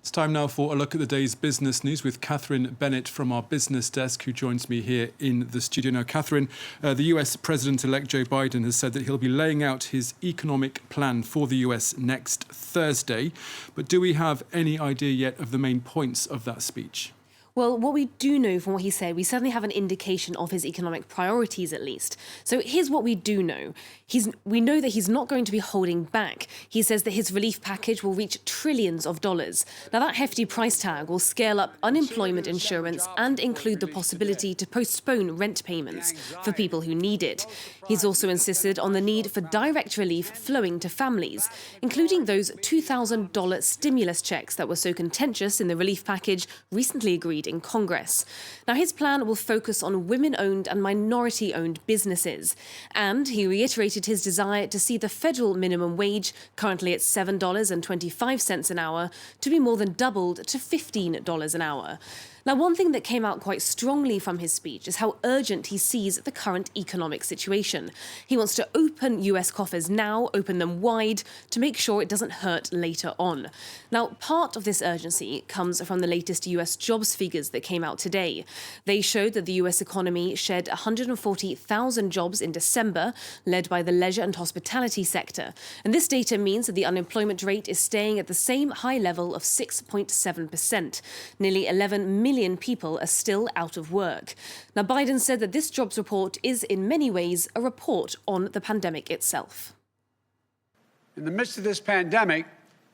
It's time now for a look at the day's business news with Catherine Bennett from our business desk, who joins me here in the studio. Now, Catherine, the US President-elect Joe Biden has said that he'll be laying out his economic plan for the US next Thursday. But do we have any idea yet of the main points of that speech? Well, what we do know from what he said, we certainly have an indication of his economic priorities, at least. So here's what we do know. We know that he's not going to be holding back. He says that his relief package will reach trillions of dollars. Now, that hefty price tag will scale up unemployment insurance and include the possibility to postpone rent payments for people who need it. He's also insisted on the need for direct relief flowing to families, including those $2,000 stimulus checks that were so contentious in the relief package recently agreed in Congress. Now, his plan will focus on women-owned and minority-owned businesses. And he reiterated his desire to see the federal minimum wage, currently at $7.25 an hour, to be more than doubled to $15 an hour. Now, one thing that came out quite strongly from his speech is how urgent he sees the current economic situation. He wants to open US coffers now, open them wide, to make sure it doesn't hurt later on. Now, part of this urgency comes from the latest US jobs figures that came out today. They showed that the US economy shed 140,000 jobs in December, led by the leisure and hospitality sector. And this data means that the unemployment rate is staying at the same high level of 6.7%. Nearly 11 million people are still out of work. Now, Biden said that this jobs report is in many ways a report on the pandemic itself. In the midst of this pandemic,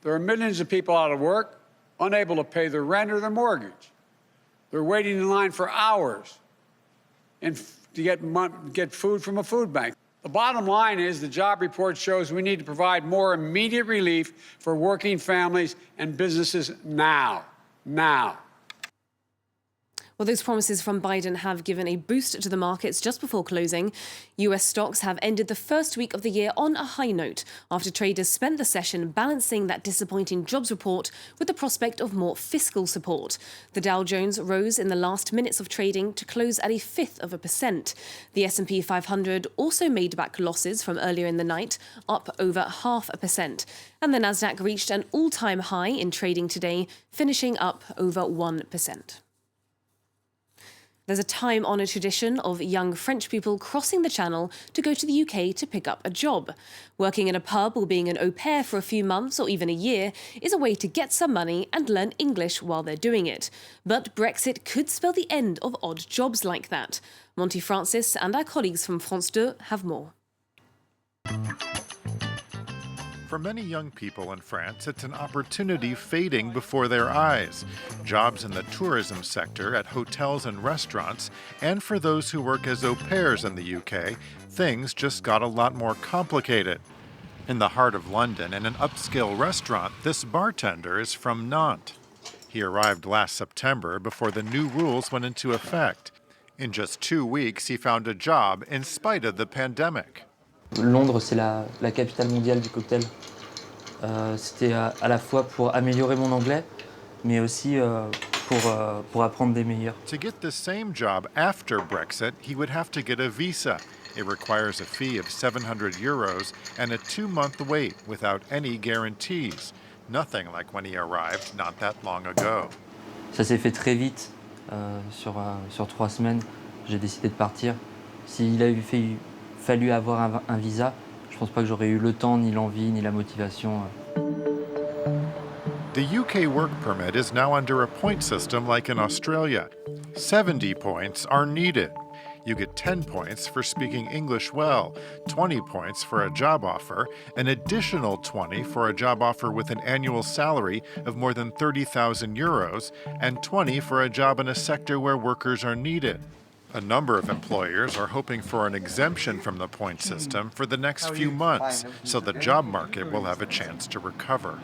there are millions of people out of work, unable to pay their rent or their mortgage. They're waiting in line for hours to get food from a food bank. The bottom line is the job report shows we need to provide more immediate relief for working families and businesses now. Well, those promises from Biden have given a boost to the markets just before closing. US stocks have ended the first week of the year on a high note after traders spent the session balancing that disappointing jobs report with the prospect of more fiscal support. The Dow Jones rose in the last minutes of trading to close at 0.5%. The S&P 500 also made back losses from earlier in the night, up over 0.5%. And the Nasdaq reached an all-time high in trading today, finishing up over 1%. There's a time-honoured tradition of young French people crossing the Channel to go to the UK to pick up a job. Working in a pub or being an au pair for a few months or even a year is a way to get some money and learn English while they're doing it. But Brexit could spell the end of odd jobs like that. Monty Francis and our colleagues from France 2 have more. For many young people in France, it's an opportunity fading before their eyes. Jobs in the tourism sector, at hotels and restaurants, and for those who work as au pairs in the UK, things just got a lot more complicated. In the heart of London, in an upscale restaurant, this bartender is from Nantes. He arrived last September before the new rules went into effect. In just 2 weeks, he found a job in spite of the pandemic. Londres, c'est la capitale mondiale du cocktail. C'était à la fois pour améliorer mon anglais, mais aussi pour apprendre des meilleurs. To get the same job after Brexit, he would have to get a visa. It requires a fee of €700 and a 2-month wait without any guarantees. Nothing like when he arrived not that long ago. Ça s'est fait très vite. Sur 3 semaines, j'ai décidé de partir. S'il avait fallu avoir un visa, je pense pas que j'aurais eu le temps, ni l'envie, ni la motivation. The UK work permit is now under a point system like in Australia. 70 points are needed. You get 10 points for speaking English well, 20 points for a job offer, an additional 20 for a job offer with an annual salary of more than €30,000, and 20 for a job in a sector where workers are needed. A number of employers are hoping for an exemption from the point system for the next few months, so the job market will have a chance to recover.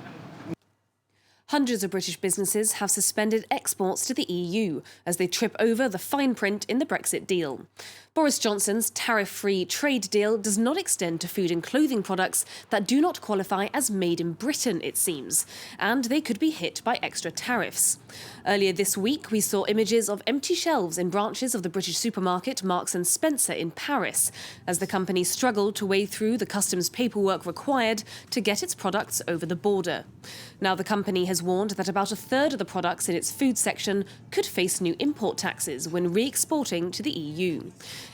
Hundreds of British businesses have suspended exports to the EU as they trip over the fine print in the Brexit deal. Boris Johnson's tariff-free trade deal does not extend to food and clothing products that do not qualify as made in Britain, it seems, and they could be hit by extra tariffs. Earlier this week, we saw images of empty shelves in branches of the British supermarket Marks & Spencer in Paris, as the company struggled to wade through the customs paperwork required to get its products over the border. Now, the company has has warned that about a third of the products in its food section could face new import taxes when re-exporting to the EU.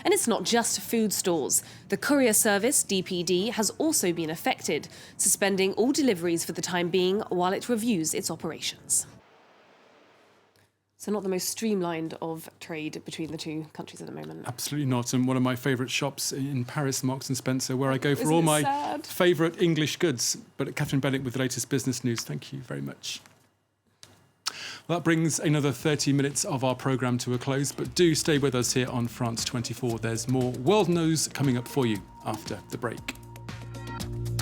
And it's not just food stores. The courier service, DPD, has also been affected, suspending all deliveries for the time being while it reviews its operations. So not the most streamlined of trade between the two countries at the moment. Absolutely not. And one of my favourite shops in Paris, Marks and Spencer, where I go for Isn't all it my sad? favourite English goods. But Catherine Bennett with the latest business news. Thank you very much. Well, that brings another 30 minutes of our programme to a close. But do stay with us here on France 24. There's more world news coming up for you after the break.